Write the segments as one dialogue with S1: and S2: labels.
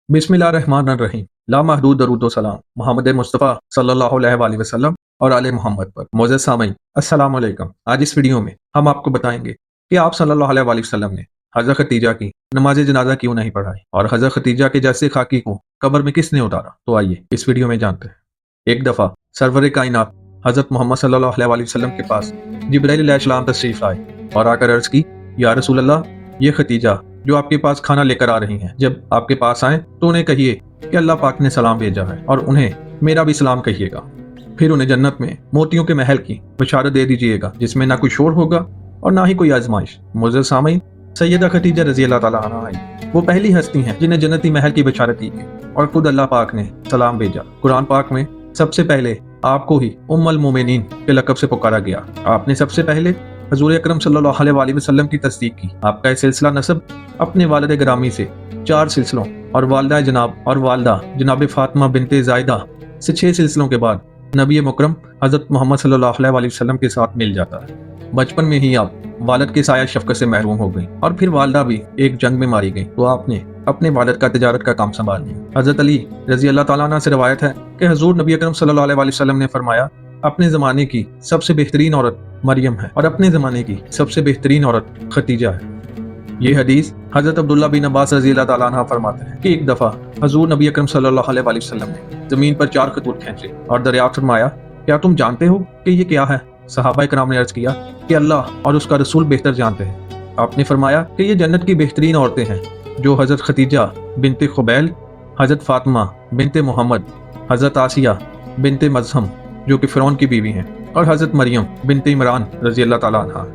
S1: बिस्मिल्लाहिर्रहमानिर्रहीम। ला महदूद दरूद व सलाम मोहम्मद मुस्तफ़ा सल्लल्लाहु अलैहि वसल्लम और आले मोहम्मद पर। मोअज़्ज़ज़ सामीन, अस्सलाम वालेकुम। आज इस वीडियो में हम आपको बताएंगे कि आप सल्लल्लाहु अलैहि वसल्लम ने हज़रत खतीजा की नमाज जनाजा क्यों नहीं पढ़ाई और हज़रत खतीजा के जैसे खाकी को कब्र में किसने उतारा। तो आइए इस वीडियो में जानते हैं। एक दफ़ा सरवर कायनात हज़रत मोहम्मद सल्लल्लाहु अलैहि वसल्लम के पास जिब्राइल अलैहिस्सलाम तशरीफ़ लाए और आकर अर्ज़ की, या रसूल अल्लाह, ये खतीजा जो आपके पास खाना लेकर आ रही हैं, जब आपके पास आए तो उन्हें कहिए कि अल्लाह पाक ने सलाम भेजा है और उन्हें मेरा भी सलाम कहिएगा। फिर उन्हें जन्नत में मोतियों के महल की बशारत दे दीजिएगा जिसमें ना कोई शोर होगा और ना ही कोई आजमाइश। मुअज़्ज़ज़ सामीन, सैयदा खतीजा रज़ी अल्लाह ताला अन्हा आई। वो पहली हस्ती हैं जिन्हें जन्नती महल की बशारत दी गई और खुद अल्लाह पाक ने सलाम भेजा। कुरान पाक में सबसे पहले आपको ही उम्मुल मोमिनीन के लक़ब से पुकारा गया। आपने सबसे पहले हजूर अकरम सल्लल्लाहु अलैहि वसल्लम की तस्दीक की। आपका यह सिलसिला नसब अपने वालिद ग्रामी से 4 सिलसिलों और वालिदा जनाब और वालिदा जनाब फातिमा बिनते ज़ायदा से 6 सिलसिलों के बाद नबी मुकरम हज़रत मोहम्मद सल्लल्लाहु अलैहि वसल्लम के साथ मिल जाता है। बचपन में ही आप वालिद के साया शफ़क़त से महरूम हो गई और फिर वालिदा भी एक जंग में मारी गई तो आपने अपने वालिद का तिजारत का काम संभाल लिया। हज़रत अली रज़ी अल्लाह ताला अन्हु से रवायत है कि हजूर नबी अकरम सल्लल्लाहु अलैहि वसल्लम ने फरमाया, अपने ज़माने की सबसे बेहतरीन औरत मरियम है और अपने ज़माने की सबसे बेहतरीन औरत खतीजा है। ये हदीस हज़रत अब्दुल्ला बिन अब्बास रज़ी अल्लाह ताला अन्हु फरमाते हैं कि एक दफ़ा हजूर नबी अकरम सल्लल्लाहु अलैहि वसल्लम ने ज़मीन पर 4 खतूत खींचे और दरियाफ्त फरमाया, क्या तुम जानते हो कि ये क्या है? सहाबा कराम ने अर्ज़ किया कि अल्लाह और उसका रसूल बेहतर जानते हैं। आपने फरमाया कि ये जन्नत की बेहतरीन औरतें हैं जो हज़रत खतीजा बिनते खुबैल, हज़रत फातिमा बिनते मोहम्मद, हज़रत आसिया बिनते मज़हम जो कि फ़िरौन की बीवी हैं और हज़रत मरियम बिनते इमरान रज़ी अल्लाह ताला अन्हा।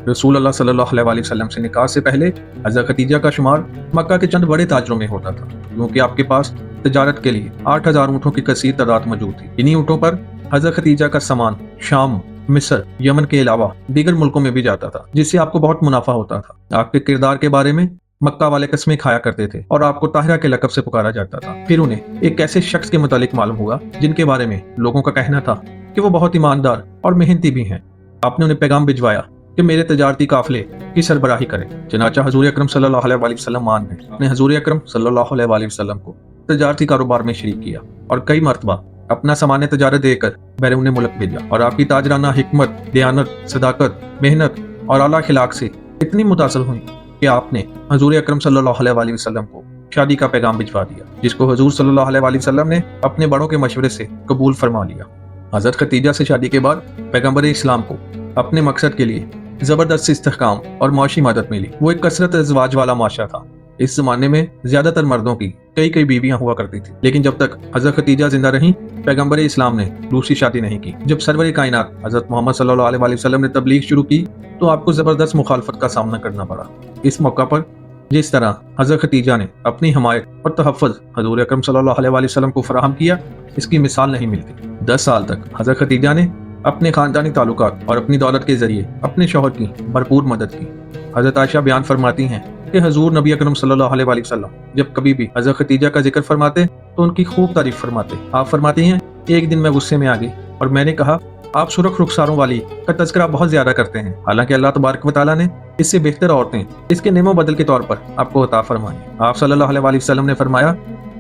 S1: रसूल अल्लाह सल्लल्लाहु अलैहि वसल्लम से निकाह से पहले हज़रत खतीजा का शुमार मक्का के चंद बड़े ताजरों में होता था, क्योंकि आपके पास तजारत के लिए 8000 ऊँटों की कसीर तादाद मौजूद थी। इन्हीं ऊँटों पर हज़रत खतीजा का सामान शाम, मिस्र, यमन के अलावा दीगर मुल्कों में भी जाता था, जिससे आपको बहुत मुनाफा होता था। आपके किरदार के बारे में मक्का वाले कस्में खाया करते थे और आपको ताहिरा के लक़ब से पुकारा जाता था। फिर उन्हें एक ऐसे शख्स के मुतालिक मालूम हुआ जिनके बारे में लोगों का कहना था कि वो बहुत ईमानदार और मेहनती भी हैं। आपने उन्हें पैगाम भिजवाया कि मेरे तजारती काफिले की सरबराही करें। चनाचा हजूर अकरम सल्लल्लाहु अलैहि वसल्लम मान गए। अपने हजूर अकरम सल्लल्लाहु अलैहि वसल्लम को तजारती कारोबार में शरीक किया और कई मरतबा अपना सामान तजारत देकर बैरून मुल्क भेजा और आपकी ताजराना हिकमत, दयानत, सदाकत, मेहनत और आला अखलाक से इतनी मुतासर हुई कि आपने हजूर अकरम सल्लल्लाहु अलैहि वसल्लम को शादी का पैगाम भिजवा दिया, जिसको हजूर सल्लल्लाहु अलैहि वसल्लम ने अपने बड़ों के मशवरे से कबूल फरमा लिया। हज़रत खतीजा से शादी के बाद पैगम्बर इस्लाम को अपने मकसद के लिए ज़बरदस्त इस्तेहकाम और माशी मदद मिली। वो एक कसरत अज़वाज वाला माशरा था। इस जमाने में ज्यादातर मर्दों की कई बीवियां हुआ करती थी, लेकिन जब तक हज़रत खतीजा जिंदा रहीं पैगम्बर इस्लाम ने दूसरी शादी नहीं की। जब सरवर कायनात हज़रत मोहम्मद सल्लल्लाहु अलैहि वसल्लम ने तबलीग शुरू की तो आपको ज़बरदस्त मुखालफत का सामना करना पड़ा। इस मौका पर जिस तरह हज़रत खतीजा ने अपनी हमायत और तहफ़्फ़ुज़ हज़ूर अकरम सल्लल्लाहु अलैहि वसल्लम को फराहम किया, इसकी मिसाल नहीं मिलती। 10 साल तक हज़रत खतीजा ने अपने खानदानी ताल्लुकात और अपनी दौलत के जरिए अपने शौहर की भरपूर मदद की। हज़रत आयशा बयान फरमाती हैं कि हजूर नबी अकरम सल्लल्लाहु अलैहि वसल्लम जब कभी भी हज़रत खतीजा का जिक्र फरमाते तो उनकी खूब तारीफ फरमाते। आप फरमाती हैं, एक दिन मैं गुस्से में आ गई और मैंने कहा, आप सुरख रुखसारों वाली का तज़किरा बहुत ज्यादा करते हैं, हालांकि अल्लाह तबारक व तआला ने इससे बेहतर औरतें इसके नेमो बदल के तौर पर आपको अता फरमाई। आप सल्लल्लाहु अलैहि वसल्लम ने फरमाया,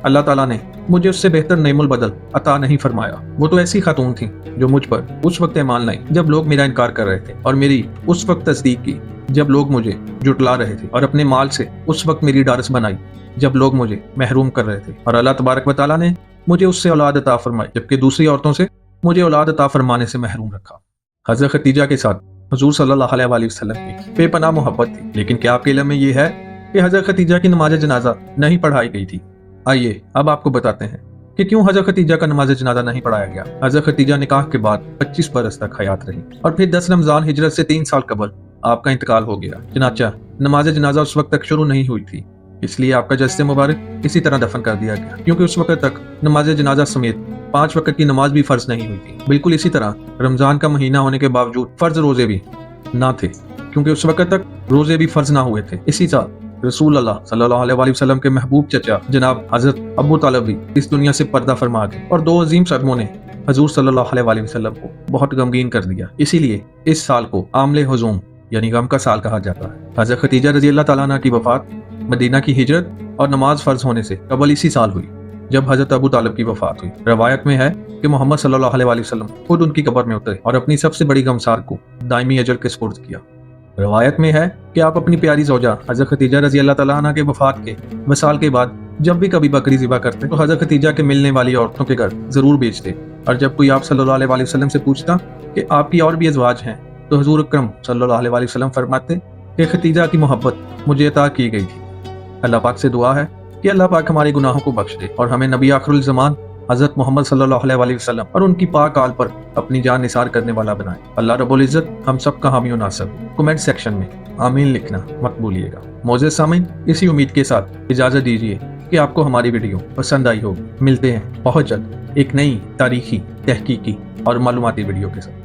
S1: अल्लाह ताला ने मुझे उससे बेहतर नेमुल बदल अता नहीं फरमाया। वो तो ऐसी खातून थी जो मुझ पर उस वक्त ईमान लाई जब लोग मेरा इनकार कर रहे थे और मेरी उस वक्त तस्दीक की जब लोग मुझे जुटला रहे थे और अपने माल से उस वक्त मेरी डारस बनाई जब लोग मुझे महरूम कर रहे थे और अल्लाह तबारक व तआला ने मुझे उससे औलाद अता फरमाई जबकि दूसरी औरतों से मुझे औलाद अता फरमाने से महरूम रखा। हज़रत खतीजा के साथ हुज़ूर सल्लल्लाहु अलैहि वसल्लम की बेपनाह मोहब्बत थी, लेकिन क्या आपके इल्म में ये है कि हज़रत खतीजा की नमाज जनाजा नहीं पढ़ाई गई थी? आइए अब आपको बताते हैं कि क्यों हज़रत खतीजा का नमाज जनाजा नहीं पढ़ाया गया। हज़रत खतीजा निकाह के बाद 25 बरस तक हयात रही और फिर 10 रमज़ान हिजरत से 3 साल कबल आपका इंतकाल हो गया। चनाचा नमाज जनाजा उस वक्त तक शुरू नहीं हुई थी, इसलिए आपका जस्से मुबारक इसी तरह दफन कर दिया गया, क्योंकि उस वक्त तक नमाज जनाजा समेत 5 वक्त की नमाज भी फर्ज नहीं हुई थी। बिल्कुल इसी तरह रमजान का महीना होने के बावजूद फर्ज रोजे भी ना थे, क्योंकि उस वक्त तक रोजे भी फर्ज ना हुए थे। इसी साल रसूल अल्लाह सल्लल्लाहु अलैहि वसल्लम के महबूब चचा जनाब हजरत अबू तालिब भी इस दुनिया से पर्दा फरमा गए और 2 अजीम सदमों ने हजूर सल्लल्लाहु अलैहि वसल्लम को बहुत गमगीन कर दिया। इसीलिए इस साल को आमले हुज़ूम यानी गम का साल कहा जाता है। हज़रत खतीजा रज़ी अल्लाह ताला अन्हा की वफ़ात, मदीना की हिजरत اور نماز فرض ہونے سے قبل اسی سال ہوئی جب حضرت ابو طالب کی وفات ہوئی۔ روایت میں ہے کہ محمد صلی اللہ علیہ وسلم خود ان کی قبر میں اترے اور اپنی سب سے بڑی غمسار کو دائمی اجل کے سپرد کیا۔ روایت میں ہے کہ آپ اپنی پیاری زوجہ حضرت خدیجہ رضی اللہ تعالیٰ عنہ کے وفات کے وصال کے بعد جب بھی کبھی بکری ذبح کرتے تو حضرت خدیجہ کے ملنے والی عورتوں کے گھر ضرور بیچتے، اور جب کوئی آپ صلی اللہ علیہ وسلم سے پوچھتا کہ آپ کی اور بھی ازواج ہیں تو حضور اکرم صلی اللہ علیہ وسلم فرماتے کہ خدیجہ کی محبت مجھے عطا کی گئی تھی۔ اللہ پاک سے دعا ہے کہ اللہ پاک ہمارے گناہوں کو بخش دے اور ہمیں نبی آخر الزمان حضرت محمد صلی اللہ علیہ وسلم اور ان کی پاک آل پر اپنی جان نثار کرنے والا بنائے۔ اللہ رب العزت ہم سب کا حامی و ناصر۔ کمنٹ سیکشن میں آمین لکھنا مت بھولیے گا۔ معزز سامعین، اسی امید کے ساتھ اجازت دیجیے کہ آپ کو ہماری ویڈیو پسند آئی ہوگی۔ ملتے ہیں بہت جلد ایک نئی تاریخی، تحقیقی اور معلوماتی ویڈیو کے ساتھ۔